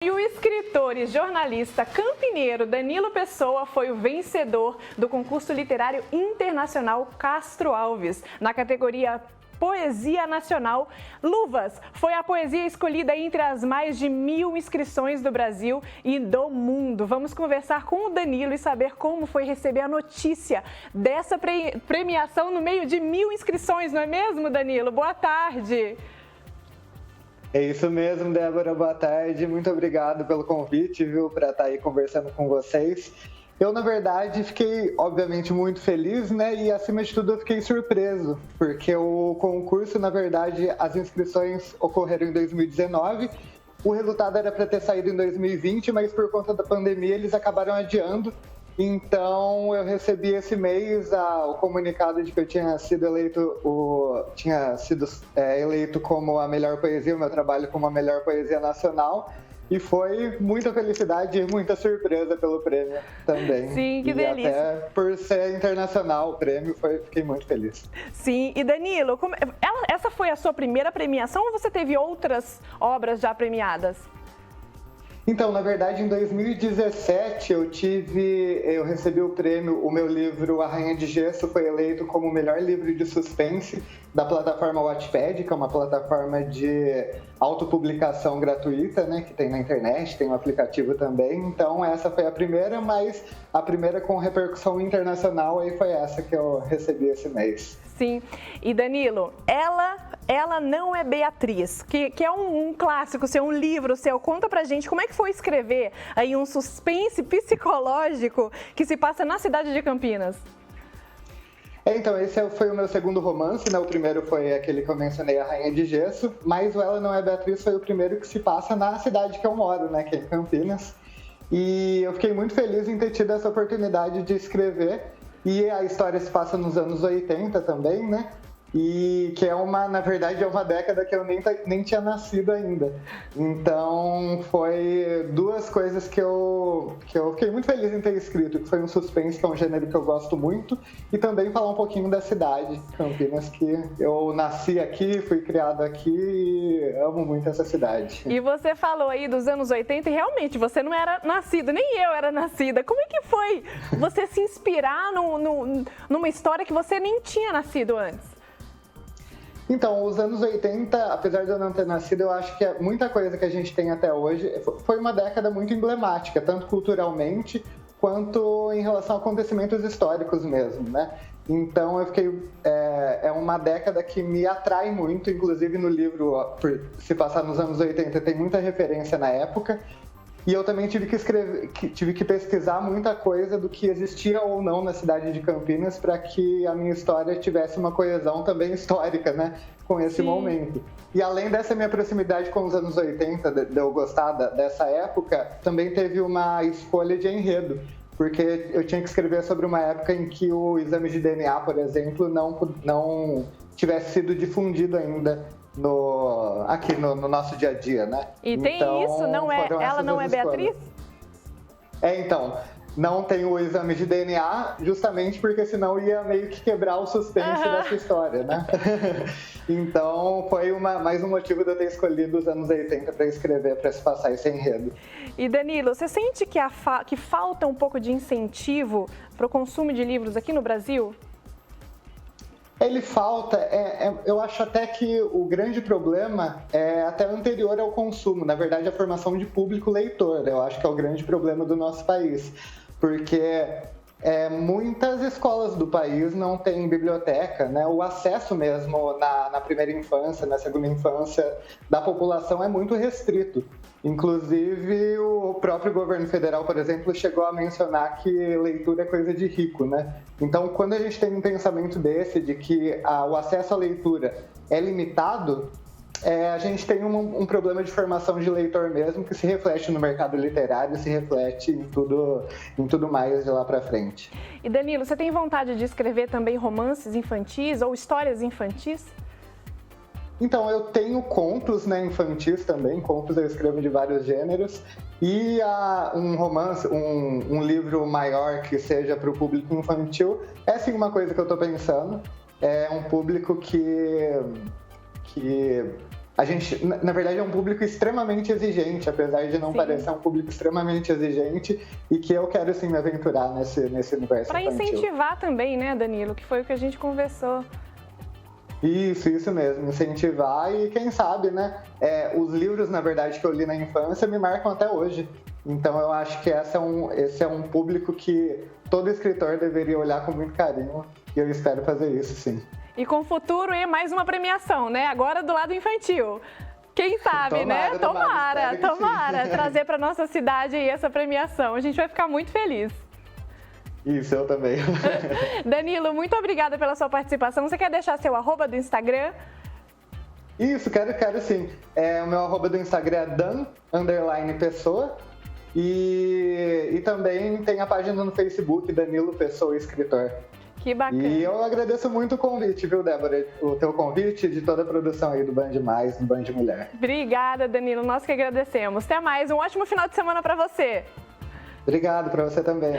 E o escritor e jornalista campineiro Danilo Pessoa foi o vencedor do concurso literário internacional Castro Alves, na categoria Poesia Nacional. Luvas foi a poesia escolhida entre as mais de 1.000 inscrições do Brasil e do mundo. Vamos conversar com o Danilo e saber como foi receber a notícia dessa premiação no meio de 1.000 inscrições, não é mesmo, Danilo? Boa tarde! É isso mesmo, Débora, boa tarde. Muito obrigado pelo convite, viu, para estar aí conversando com vocês. Eu, na verdade, fiquei, obviamente, muito feliz, né? E, acima de tudo, eu fiquei surpreso, porque o concurso, na verdade, as inscrições ocorreram em 2019. O resultado era para ter saído em 2020, mas por conta da pandemia eles acabaram adiando. Então, eu recebi esse mês o comunicado de que eu tinha sido eleito como a melhor poesia, o meu trabalho como a melhor poesia nacional. E foi muita felicidade e muita surpresa pelo prêmio também. Sim, que delícia. Até por ser internacional o prêmio, fiquei muito feliz. Sim, e Danilo, essa foi a sua primeira premiação ou você teve outras obras já premiadas? Então, na verdade, em 2017 eu recebi o prêmio, o meu livro A Rainha de Gesso foi eleito como o melhor livro de suspense da plataforma Wattpad, que é uma plataforma de autopublicação gratuita, né, que tem na internet, tem um aplicativo também. Então, essa foi a primeira, mas a primeira com repercussão internacional aí foi essa que eu recebi esse mês. Sim, e Danilo, ela não é Beatriz, que é um clássico seu, um livro seu. Conta pra gente como é que foi escrever aí um suspense psicológico que se passa na cidade de Campinas. Então, esse foi o meu segundo romance, né? O primeiro foi aquele que eu mencionei, A Rainha de Gesso, mas o Ela Não É Beatriz foi o primeiro que se passa na cidade que eu moro, né? Que é em Campinas. E eu fiquei muito feliz em ter tido essa oportunidade de escrever. E a história se passa nos anos 80 também, né? E que na verdade, é uma década que eu nem tinha nascido ainda. Então, foi duas coisas que eu fiquei muito feliz em ter escrito, que foi um suspense, que é um gênero que eu gosto muito, e também falar um pouquinho da cidade, Campinas, que eu nasci aqui, fui criado aqui e amo muito essa cidade. E você falou aí dos anos 80 e realmente você não era nascida, nem eu era nascida. Como é que foi você se inspirar numa história que você nem tinha nascido antes? Então, os anos 80, apesar de eu não ter nascido, eu acho que muita coisa que a gente tem até hoje foi uma década muito emblemática, tanto culturalmente quanto em relação a acontecimentos históricos mesmo, né? Então, eu fiquei... É uma década que me atrai muito, inclusive no livro, por se passar nos anos 80, tem muita referência na época. E eu também tive que pesquisar muita coisa do que existia ou não na cidade de Campinas para que a minha história tivesse uma coesão também histórica, né, com esse momento. E além dessa minha proximidade com os anos 80, de eu gostar dessa época, também teve uma escolha de enredo, porque eu tinha que escrever sobre uma época em que o exame de DNA, por exemplo, não tivesse sido difundido ainda aqui no nosso dia a dia, né? E tem então, isso, ela não é Beatriz? Então, não tem o exame de DNA, justamente porque senão ia meio que quebrar o suspense dessa história, né? Então, foi mais um motivo de eu ter escolhido os anos 80 para escrever, para se passar esse enredo. E Danilo, você sente que falta um pouco de incentivo para o consumo de livros aqui no Brasil? Ele falta, eu acho até que o grande problema é até anterior ao consumo, na verdade a formação de público leitor, eu acho que é o grande problema do nosso país, porque muitas escolas do país não têm biblioteca, né? O acesso mesmo na primeira infância, na segunda infância da população é muito restrito. Inclusive, o próprio governo federal, por exemplo, chegou a mencionar que leitura é coisa de rico, né? Então, quando a gente tem um pensamento desse, de que o acesso à leitura é limitado, a gente tem um problema de formação de leitor mesmo, que se reflete no mercado literário, se reflete em tudo mais de lá para frente. E Danilo, você tem vontade de escrever também romances infantis ou histórias infantis? Então, eu tenho contos, né, infantis também, contos eu escrevo de vários gêneros, e um romance, um livro maior que seja para o público infantil, é sim uma coisa que eu estou pensando. É um público que a gente, na verdade, é um público extremamente exigente, apesar de não parecer um público extremamente exigente, e que eu quero, sim, me aventurar nesse universo Para infantil. incentivar também, né, Danilo, que foi o que a gente conversou. Isso mesmo, incentivar e quem sabe, né? Os livros, na verdade, que eu li na infância me marcam até hoje. Então eu acho que esse é um público que todo escritor deveria olhar com muito carinho e eu espero fazer isso, sim. E com o futuro e mais uma premiação, né? Agora do lado infantil. Quem sabe, né? Tomara trazer para nossa cidade aí essa premiação. A gente vai ficar muito feliz. Isso, eu também. Danilo, muito obrigada pela sua participação. Você quer deixar seu @ do Instagram? Isso, quero sim. O meu @ do Instagram é dan_pessoa. E também tem a página no Facebook, Danilo Pessoa Escritor. Que bacana. E eu agradeço muito o convite, viu, Débora? O teu convite de toda a produção aí do Band Mais, do Band Mulher. Obrigada, Danilo. Nós que agradecemos. Até mais. Um ótimo final de semana para você. Obrigado, para você também.